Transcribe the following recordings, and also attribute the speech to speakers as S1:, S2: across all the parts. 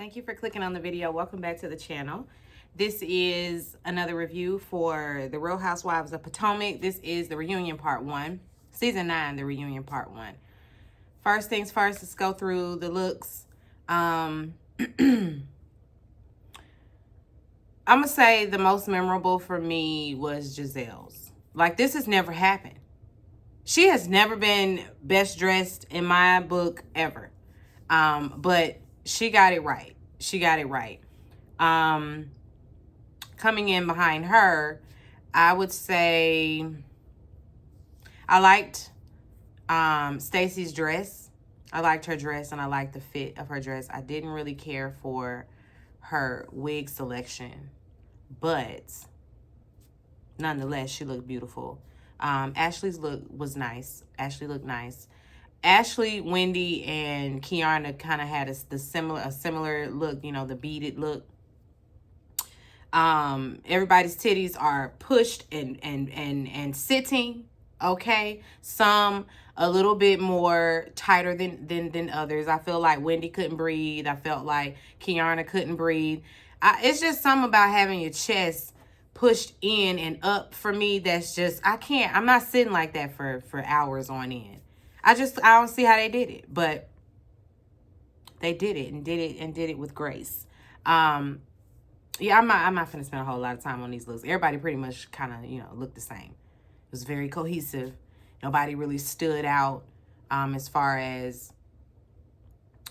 S1: Thank you for clicking on the video. Welcome back to the channel. This is another review for The Real Housewives of Potomac. This is the reunion part 1. Season 9, the reunion part 1. First things first, let's go through the looks. I'm going to say the most memorable for me was Giselle's. Like, this has never happened. She has never been best dressed in my book ever. But she got it right. She got it right. Coming in behind her, I would say I liked Stacy's dress. I liked her dress and I liked the fit of her dress. I didn't really care for her wig selection, but nonetheless, she looked beautiful. Ashley's look was nice. Ashley looked nice. Ashley, Wendy, and Kiana kind of had a similar look, you know, the beaded look. Everybody's titties are pushed and sitting, okay? Some a little bit more tighter than others. I feel like Wendy couldn't breathe. I felt like Kiana couldn't breathe. It's just something about having your chest pushed in and up for me that's just, I'm not sitting like that for hours on end. I don't see how they did it, but they did it with grace. Yeah, I'm not finna spend a whole lot of time on these looks. Everybody pretty much kind of, you know, looked the same. It was very cohesive. Nobody really stood out as far as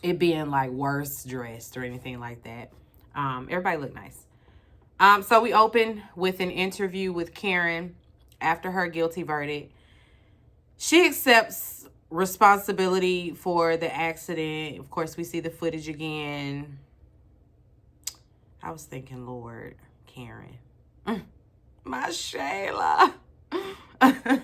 S1: it being like worse dressed or anything like that. Everybody looked nice. So we opened with an interview with Karen after her guilty verdict. She accepts responsibility for the accident. Of course, we see the footage again. I was thinking, Lord, Karen. My Shayla. I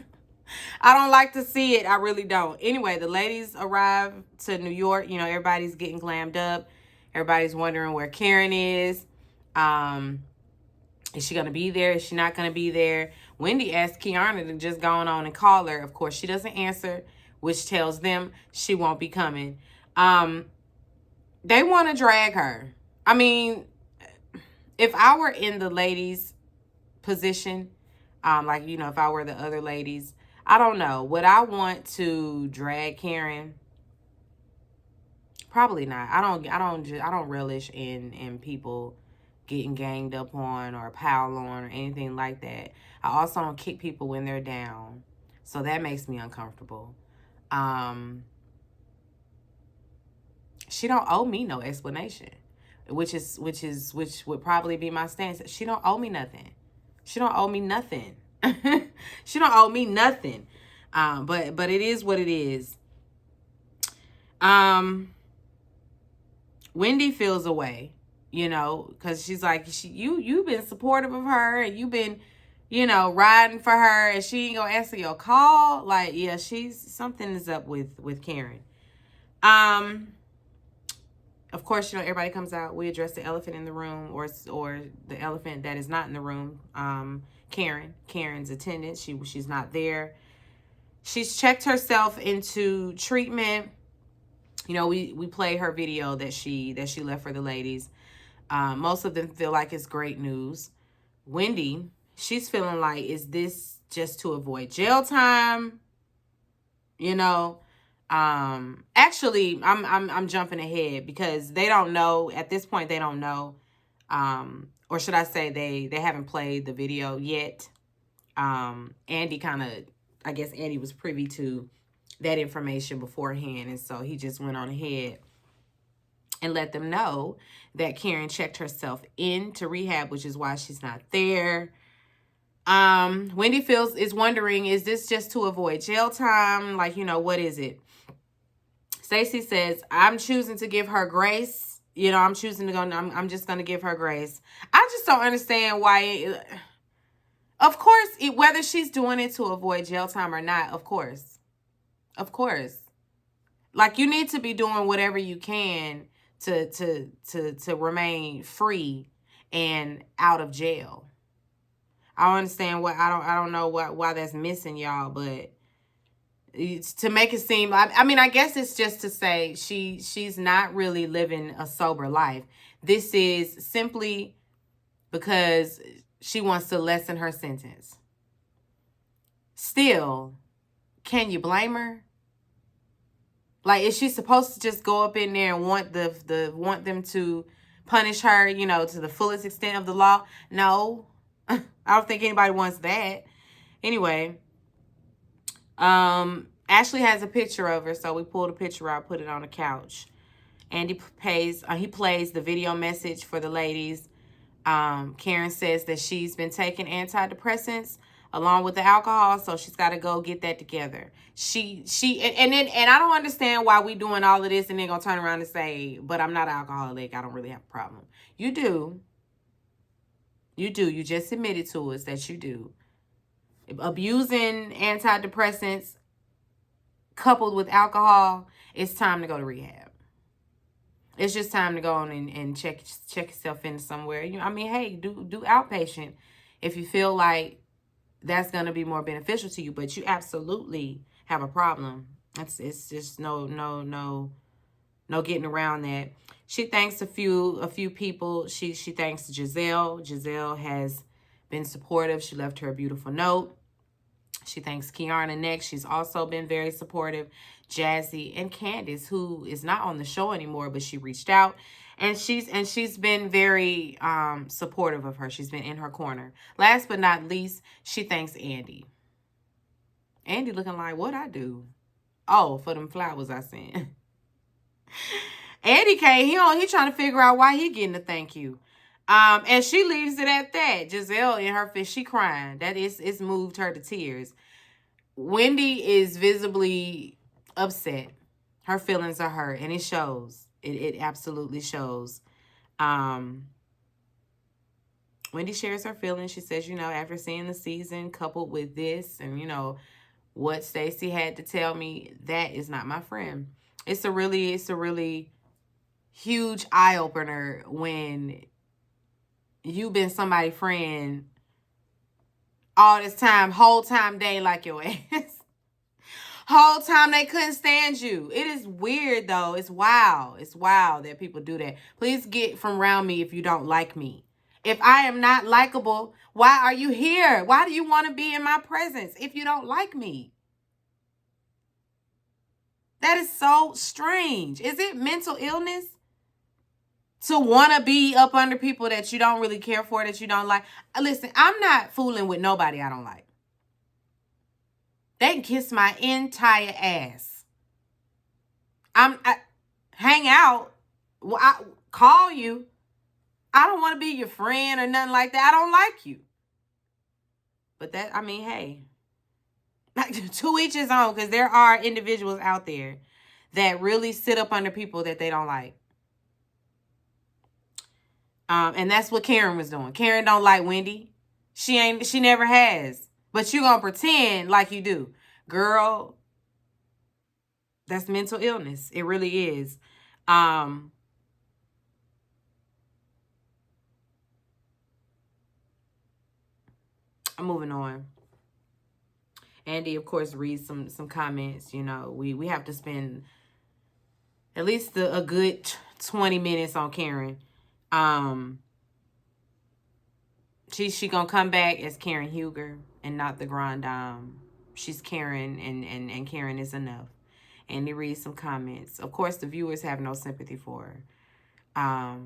S1: don't like to see it. I really don't. Anyway, the ladies arrive to New York. You know, everybody's getting glammed up. Everybody's wondering where Karen is. Is she going to be there? Is she not going to be there? Wendy asked Kiana to just go on and call her. Of course, she doesn't answer, which tells them she won't be coming. They want to drag her. I mean, if I were in the ladies' position, like, you know, if I were the other ladies, I don't know. Would I want to drag Karen? Probably not. I don't relish in people getting ganged up on or piled on or anything like that. I also don't kick people when they're down. So that makes me uncomfortable. She don't owe me no explanation, which would probably be my stance. She don't owe me nothing. She don't owe me nothing. She don't owe me nothing. But it is what it is. Wendy feels away, you know, because she's like, you've been supportive of her and you've been, you know, riding for her and she ain't gonna answer your call. Like, yeah, something is up with Karen. Of course, you know, everybody comes out. We address the elephant in the room or the elephant that is not in the room. Karen's attendant. She's not there. She's checked herself into treatment. You know, we play her video that she left for the ladies. Most of them feel like it's great news. Wendy, she's feeling like, is this just to avoid jail time? You know, actually, I'm jumping ahead because they don't know at this point. They don't know, or should I say they haven't played the video yet. Andy I guess Andy was privy to that information beforehand, and so he just went on ahead and let them know that Karen checked herself into rehab, which is why she's not there. Wendy is wondering, is this just to avoid jail time? Like, you know, what is it? Stacey says, I'm choosing to give her grace. You know, I'm choosing to go, I'm just going to give her grace. I just don't understand why. Of course, whether she's doing it to avoid jail time or not, of course. Of course. Like, you need to be doing whatever you can to remain free and out of jail. I don't understand I don't know why that's missing, y'all, but to make it seem, I mean, I guess it's just to say she's not really living a sober life. This is simply because she wants to lessen her sentence. Still, can you blame her? Like, is she supposed to just go up in there and want want them to punish her, you know, to the fullest extent of the law? No. I don't think anybody wants that. Anyway, Ashley has a picture of her, so we pulled a picture out, put it on the couch. Andy he plays the video message for the ladies. Karen says that she's been taking antidepressants along with the alcohol, so she's got to go get that together. And I don't understand why we doing all of this and then gonna turn around and say, but I'm not alcoholic, I don't really have a problem. You do. You just admitted to us that you do. Abusing antidepressants coupled with alcohol, it's time to go to rehab. It's just time to go on and check yourself in somewhere. I mean, hey, do outpatient if you feel like that's going to be more beneficial to you, but you absolutely have a problem. It's just no getting around that. She thanks a few people. She thanks Giselle. Giselle has been supportive. She left her a beautiful note. She thanks Kiarna next. She's also been very supportive. Jazzy and Candace, who is not on the show anymore, but she reached out. And she's been very supportive of her. She's been in her corner. Last but not least, she thanks Andy. Andy looking like, what I do? Oh, for them flowers I sent. Andy came, he trying to figure out why he getting a thank you. And she leaves it at that. Giselle in her face, she crying. It's moved her to tears. Wendy is visibly upset. Her feelings are hurt, and it shows. It absolutely shows. Wendy shares her feelings. She says, after seeing the season coupled with this and, what Stacey had to tell me, that is not my friend. It's a really huge eye-opener when you've been somebody's friend all this time, whole time they ain't like your ass. Whole time they couldn't stand you. It is weird though. It's wild. It's wild that people do that. Please get from around me if you don't like me. If I am not likable, why are you here? Why do you want to be in my presence if you don't like me? That is so strange. Is it mental illness to want to be up under people that you don't really care for, that you don't like? Listen, I'm not fooling with nobody I don't like. They can kiss my entire ass. I hang out. I call you. I don't want to be your friend or nothing like that. I don't like you. But hey. To each his own, because there are individuals out there that really sit up under people that they don't like. And that's what Karen was doing. Karen don't like Wendy. She never has. But you gonna pretend like you do. Girl, that's mental illness. It really is. I'm moving on. Andy, of course, reads some comments. We have to spend at least a good 20 minutes on Karen. She gonna come back as Karen Huger and not the Grand Dame. She's Karen, and Karen is enough. Andy reads some comments. Of course, the viewers have no sympathy for her.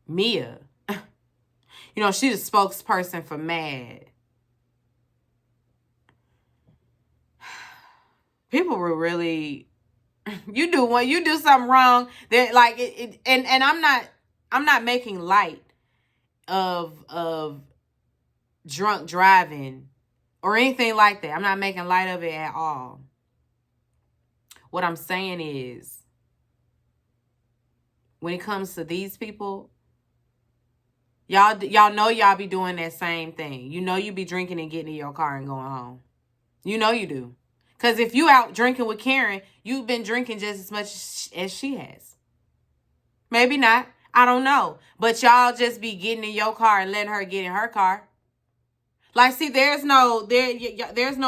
S1: Mia, she's a spokesperson for MAD. People were really, you do something wrong. They're like and I'm not making light of drunk driving or anything like that. I'm not making light of it at all. What I'm saying is, when it comes to these people, y'all know y'all be doing that same thing. You be drinking and getting in your car and going home. You do. Because if you out drinking with Karen, you've been drinking just as much as she has. Maybe not. I don't know. But y'all just be getting in your car and letting her get in her car. Like, see, there's no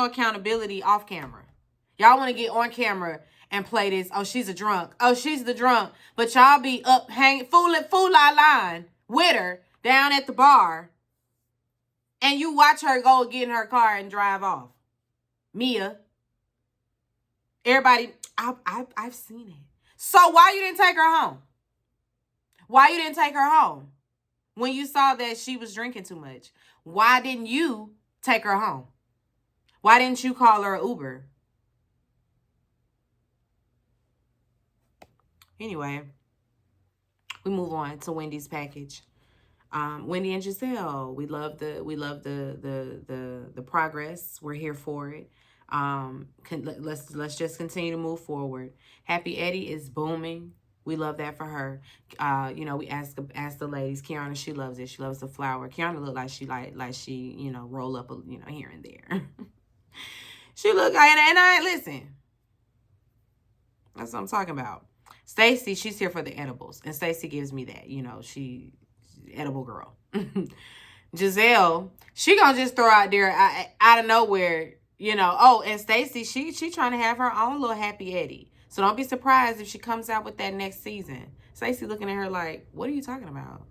S1: accountability off camera. Y'all want to get on camera and play this. Oh, she's a drunk. Oh, she's the drunk. But y'all be up hanging, fool line with her down at the bar. And you watch her go get in her car and drive off. Mia. Everybody, I've seen it. So why you didn't take her home? Why you didn't take her home? When you saw that she was drinking too much. Why didn't you take her home? Why didn't you call her an Uber? Anyway, we move on to Wendy's package. Wendy and Giselle, we love the progress. We're here for it. Let's just continue to move forward. Happy Eddie is booming. We love that for her. We ask the ladies. Kiana, she loves it. She loves the flower. Kiana look like she roll up here and there. She look and I listen. That's what I'm talking about. Stacy, she's here for the edibles, and Stacy gives me that. She edible girl. Giselle, she gonna just throw out there out of nowhere. And Stacy, she trying to have her own little Happy Eddie. So don't be surprised if she comes out with that next season. Stacy looking at her like, what are you talking about?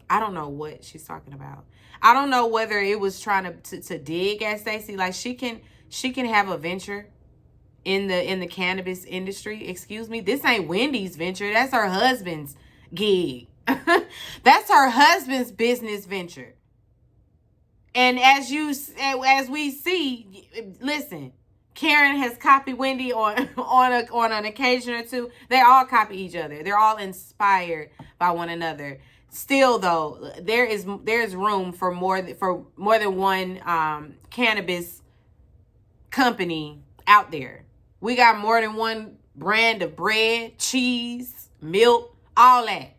S1: I don't know what she's talking about. I don't know whether it was trying to dig at Stacy. Like she can have a venture in the cannabis industry. Excuse me. This ain't Wendy's venture. That's her husband's gig. That's her husband's business venture. And as we see, listen, Karen has copied Wendy on an occasion or two. They all copy each other. They're all inspired by one another. Still, though, there's room for more than one cannabis company out there. We got more than one brand of bread, cheese, milk, all that.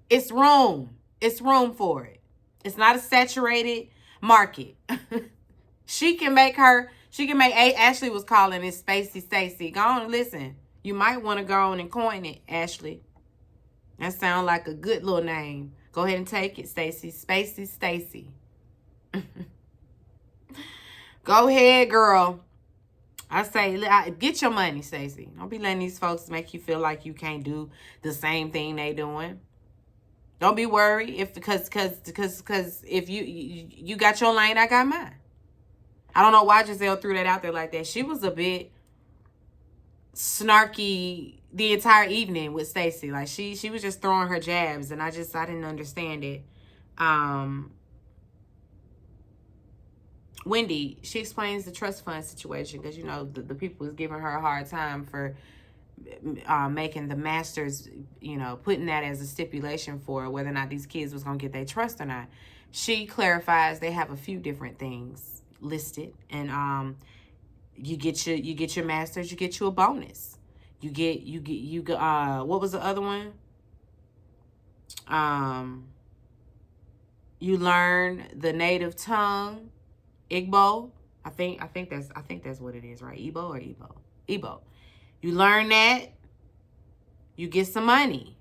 S1: It's room. It's room for it. It's not a saturated market. She can make Ashley was calling it Spacey Stacy. Go on and listen. You might want to go on and coin it, Ashley. That sounds like a good little name. Go ahead and take it, Stacy. Spacey Stacy. Go ahead, girl. I say, get your money, Stacy. Don't be letting these folks make you feel like you can't do the same thing they doing. Don't be worried because if you got your lane, I got mine. I don't know why Giselle threw that out there like that. She was a bit snarky the entire evening with Stacy. Like she was just throwing her jabs, and I didn't understand it. Wendy, she explains the trust fund situation because the people was giving her a hard time for making the masters, putting that as a stipulation for whether or not these kids was gonna get their trust or not. She clarifies they have a few different things listed, and you get your masters, you get you a bonus. You get what was the other one? You learn the native tongue, Igbo. I think that's what it is, right? Igbo. You learn that, you get some money.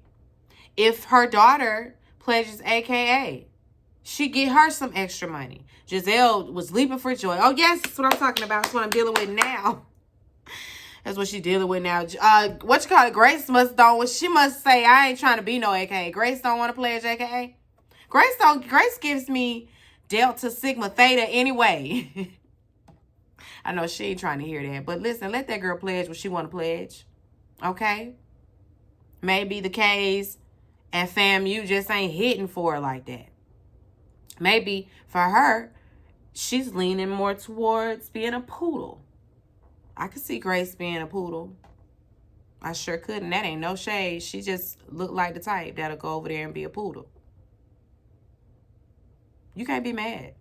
S1: If her daughter pledges AKA, she get her some extra money. Giselle was leaping for joy. Oh, yes, that's what I'm talking about. That's what I'm dealing with now. That's what she's dealing with now. What you call it? Grace she must say, I ain't trying to be no AKA. Grace don't want to pledge AKA. Grace gives me Delta Sigma Theta anyway. I know she ain't trying to hear that. But listen, let that girl pledge what she want to pledge. Okay? Maybe the K's and FAMU just ain't hitting for her like that. Maybe for her, she's leaning more towards being a poodle. I could see Grace being a poodle. I sure could. And that ain't no shade. She just looked like the type that'll go over there and be a poodle. You can't be mad.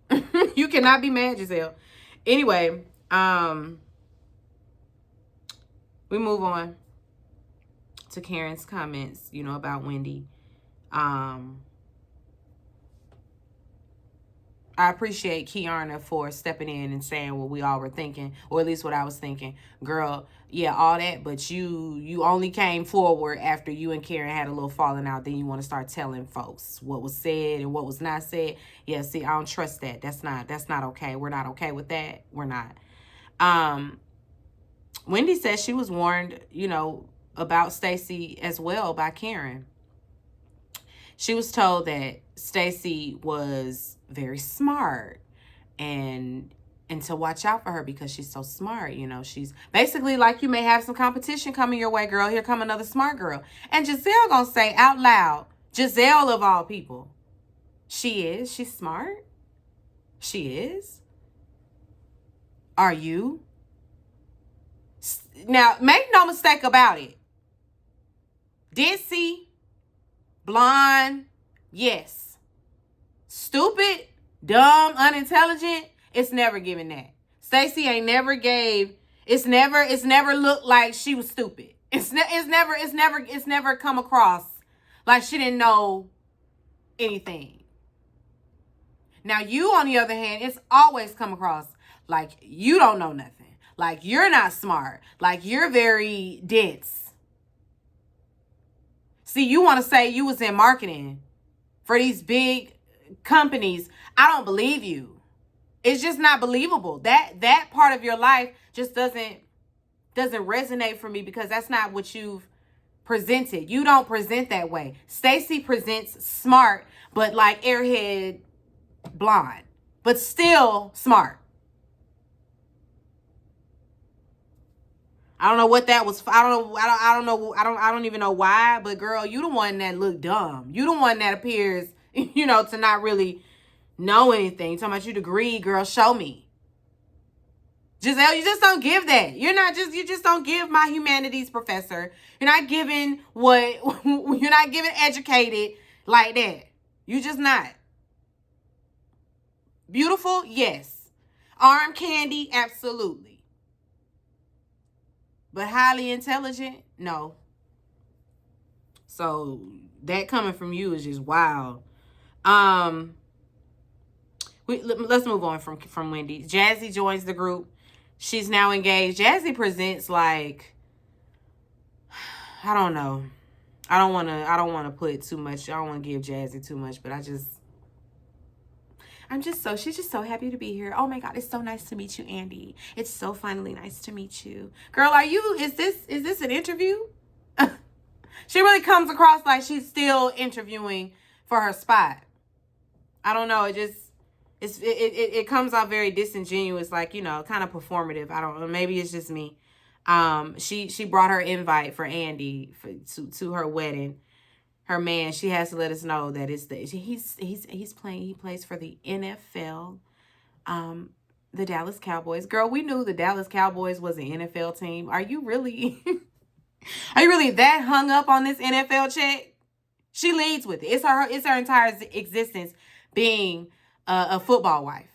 S1: You cannot be mad, Giselle. Anyway, we move on to Karen's comments, about Wendy. I appreciate Kiana for stepping in and saying what we all were thinking, or at least what I was thinking. Girl, yeah, all that, but you only came forward after you and Karen had a little falling out. Then you want to start telling folks what was said and what was not said. Yeah, see, I don't trust that. That's not okay. We're not okay with that. We're not. Wendy says she was warned, about Stacey as well by Karen. She was told that Stacey was very smart and to watch out for her because she's so smart. She's basically like, you may have some competition coming your way, girl. Here come another smart girl. And Giselle gonna say out loud, Giselle of all people, she's smart. She is. Are you? Now, make no mistake about it. Ditzy, blonde, yes. Stupid, dumb, unintelligent, it's never given that. Stacey ain't never gave, it's never looked like she was stupid. It's never come across like she didn't know anything. Now, you, on the other hand, it's always come across like you don't know nothing. Like you're not smart. Like you're very dense. See, you want to say you was in marketing for these big companies. I don't believe you. It's just not believable. That part of your life just doesn't resonate for me because that's not what you've presented. You don't present that way. Stacey presents smart, but like airhead blonde, but still smart. I don't know what that was. I don't even know why, but girl, you the one that looked dumb. You the one that appears, to not really know anything. Talking about your degree, girl, show me. Giselle, you just don't give that. You just don't give my humanities professor. You're not giving you're not giving educated like that. You just not. Beautiful, yes. Arm candy, absolutely. But highly intelligent, no. So that coming from you is just wild. Let's move on from Wendy. Jazzy joins the group. She's now engaged. Jazzy presents like, I don't know. I don't want to put too much. I don't want to give Jazzy too much, but she's just so happy to be here. Oh my God, it's so nice to meet you, Andy. It's so finally nice to meet you. Girl, is this an interview? She really comes across like she's still interviewing for her spot. I don't know. It comes out very disingenuous, like, kind of performative. I don't know. Maybe it's just me. She brought her invite for Andy to her wedding. Her man, she has to let us know that he's playing. He plays for the NFL, the Dallas Cowboys. Girl, we knew the Dallas Cowboys was an NFL team. Are you really that hung up on this NFL check? She leads with it. It's her entire existence being a football wife.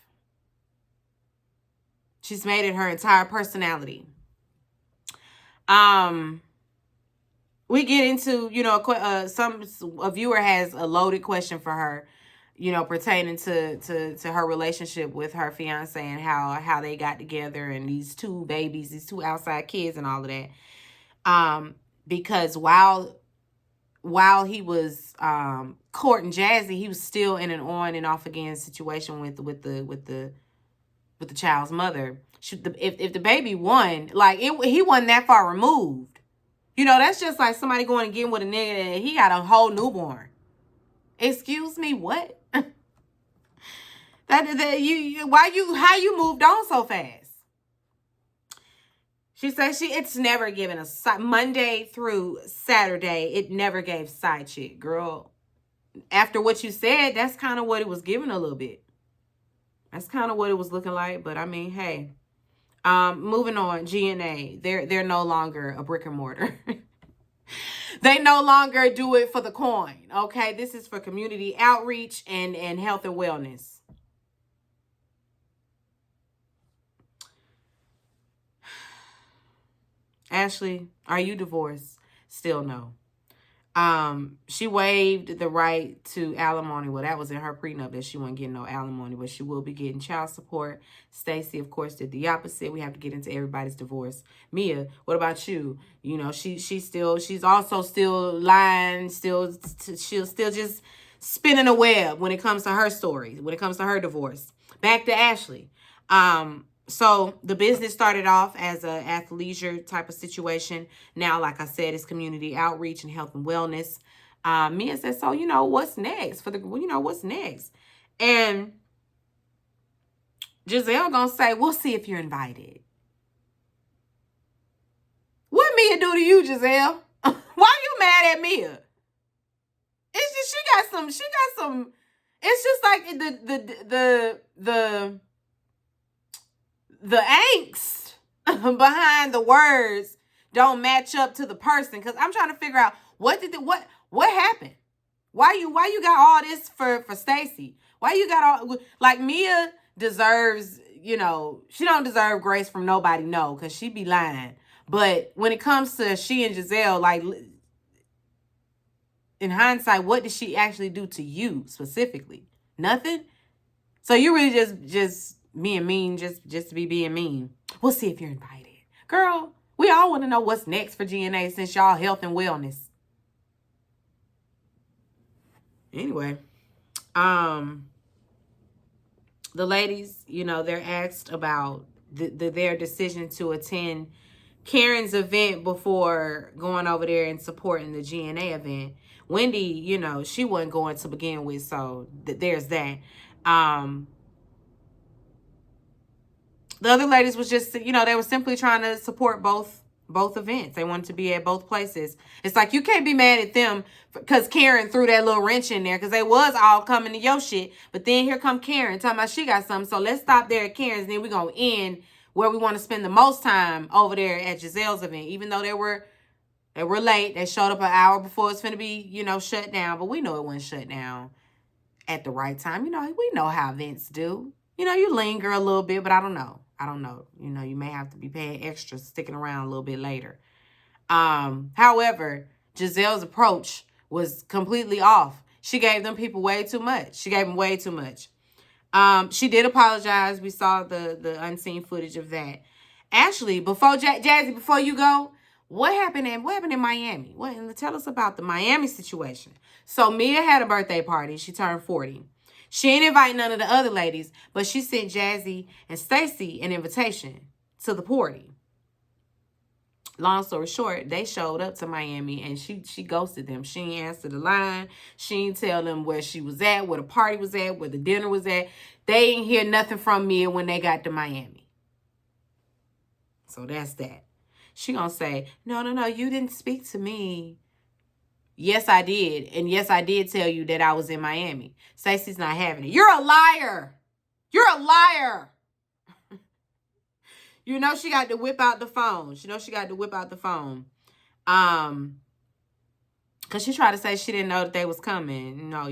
S1: She's made it her entire personality. We get into, a viewer has a loaded question for her, pertaining to her relationship with her fiance and how they got together and these two babies, these two outside kids and all of that. Because while he was courting Jazzy, he was still in an on and off again situation with the child's mother. If the baby won, like he wasn't that far removed. That's just like somebody going and getting with a nigga and he got a whole newborn. Excuse me, what? How you moved on so fast? She says it's never given a side, Monday through Saturday. It never gave side chick, girl. After what you said, that's kind of what it was giving a little bit. That's kind of what it was looking like. But I mean, hey. Moving on, G&A. They're no longer a brick and mortar. They no longer do it for the coin. Okay, this is for community outreach and health and wellness. Ashley, are you divorced? Still no. She waived the right to alimony. Well, that was in her prenup that she wasn't getting no alimony, but she will be getting child support. Stacey, of course, did the opposite. We have to get into everybody's divorce. Mia, what about you? She's also still lying, she'll still just spinning a web when it comes to her story, when it comes to her divorce. Back to Ashley. So the business started off as a athleisure type of situation. Now, like I said, it's community outreach and health and wellness. Mia said, so, what's next for the, what's next? And Giselle gonna say, we'll see if you're invited. What Mia do to you, Giselle? Why you mad at Mia? It's just, she got some, it's just like the angst behind the words don't match up to the person. Cause I'm trying to figure out what happened? Why you got all this for Stacy? Why you got all, like, Mia deserves, she don't deserve grace from nobody, no, because she be lying. But when it comes to she and Giselle, like, in hindsight, what did she actually do to you specifically? Nothing? So you really just being mean, just to be being mean. We'll see if you're invited. Girl, we all want to know what's next for GNA since y'all health and wellness. Anyway, the ladies, they're asked about their decision to attend Karen's event before going over there and supporting the GNA event. Wendy, she wasn't going to begin with, so there's that. The other ladies was just, they were simply trying to support both events. They wanted to be at both places. It's like, you can't be mad at them because Karen threw that little wrench in there, because they was all coming to your shit. But then here come Karen talking about she got something. So let's stop there at Karen's, and then we're going to end where we want to spend the most time, over there at Giselle's event. Even though they were late. They showed up an hour before it's finna be, shut down. But we know it wasn't shut down at the right time. We know how events do. You linger a little bit, but I don't know. You may have to be paying extra, sticking around a little bit later. However, Giselle's approach was completely off. She gave them people way too much. She gave them way too much. She did apologize. We saw the unseen footage of that. Ashley, before Jazzy, before you go, what happened in Miami? Tell us about the Miami situation. So Mia had a birthday party. She turned 40. She ain't invite none of the other ladies, but she sent Jazzy and Stacy an invitation to the party. Long story short, they showed up to Miami and she ghosted them. She ain't answer the line. She ain't tell them where she was at, where the party was at, where the dinner was at. They ain't hear nothing from Mia when they got to Miami. So that's that. She gonna say, no, you didn't speak to me. Yes, I did. And yes, I did tell you that I was in Miami. Stacey's not having it. You're a liar. You're a liar. She got to whip out the phone. Because she tried to say she didn't know that they was coming. No,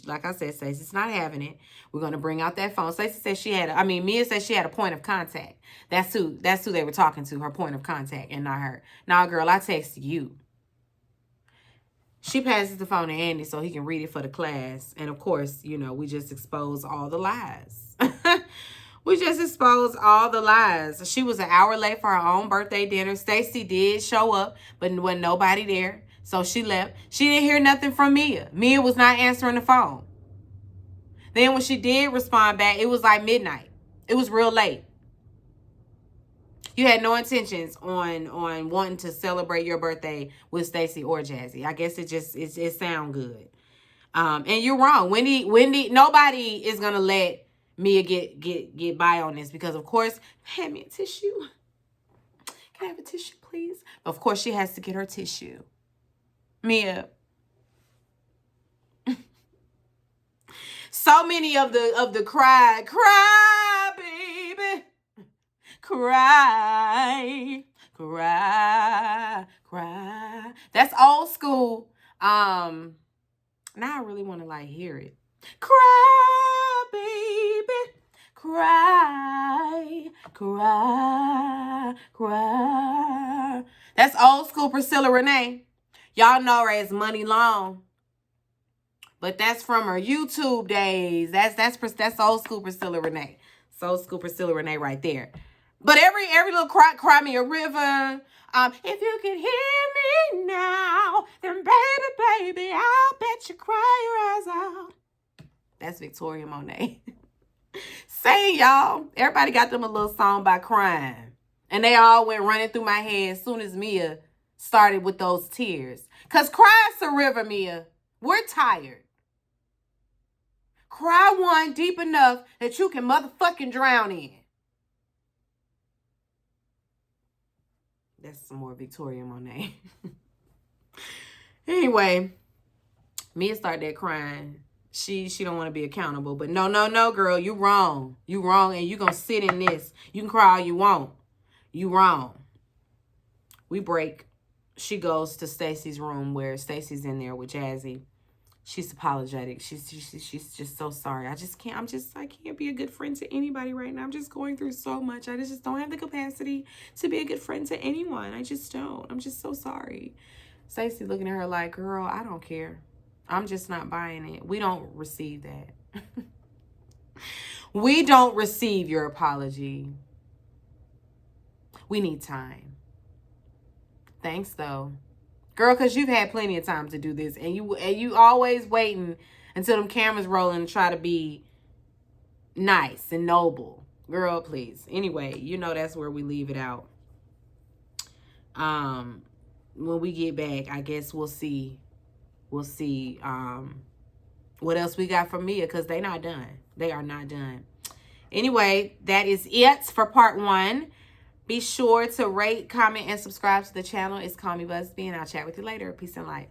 S1: like I said, Stacey's not having it. We're going to bring out that phone. Stacey said Mia said she had a point of contact. That's who they were talking to, her point of contact, and not her. Nah, girl, I texted you. She passes the phone to Andy so he can read it for the class. And of course, we just expose all the lies. We just exposed all the lies. She was an hour late for her own birthday dinner. Stacy did show up, but there wasn't nobody there. So she left. She didn't hear nothing from Mia. Mia was not answering the phone. Then when she did respond back, it was like midnight. It was real late. You had no intentions on wanting to celebrate your birthday with Stacy or Jazzy. I guess it sound good. And you're wrong. Wendy, nobody is gonna let Mia get by on this, because of course, hand me a tissue. Can I have a tissue, please? Of course, she has to get her tissue. Mia. So many of the cry, baby. Cry. That's old school. Now I really want to hear it. Cry, baby. Cry. That's old school Priscilla Renee. Y'all know her as Money Long. But that's from her YouTube days. That's old school Priscilla Renee. It's old school Priscilla Renee right there. But every little cry me a river. If you can hear me now, then baby, I'll bet you cry your eyes out. That's Victoria Monet. Saying, y'all, everybody got them a little song by crying. And they all went running through my head as soon as Mia started with those tears. Because cry's a river, Mia. We're tired. Cry one deep enough that you can motherfucking drown in. That's some more Victoria Monet. Anyway, Mia started that crying. She don't want to be accountable. But no, girl, you wrong. You wrong, and you going to sit in this. You can cry all you want. You wrong. We break. She goes to Stacy's room where Stacy's in there with Jazzy. She's apologetic. She's just so sorry. I can't be a good friend to anybody right now. I'm just going through so much. I just don't have the capacity to be a good friend to anyone. I just don't. I'm just so sorry. Stacy looking at her like, girl, I don't care. I'm just not buying it. We don't receive that. We don't receive your apology. We need time. Thanks, though. Girl, because you've had plenty of time to do this. And you always waiting until them cameras rolling to try to be nice and noble. Girl, please. Anyway, you know that's where we leave it out. When we get back, I guess we'll see. We'll see what else we got from Mia, because they not done. They are not done. Anyway, that is it for part 1. Be sure to rate, comment, and subscribe to the channel. It's Call Me Busby, and I'll chat with you later. Peace and light.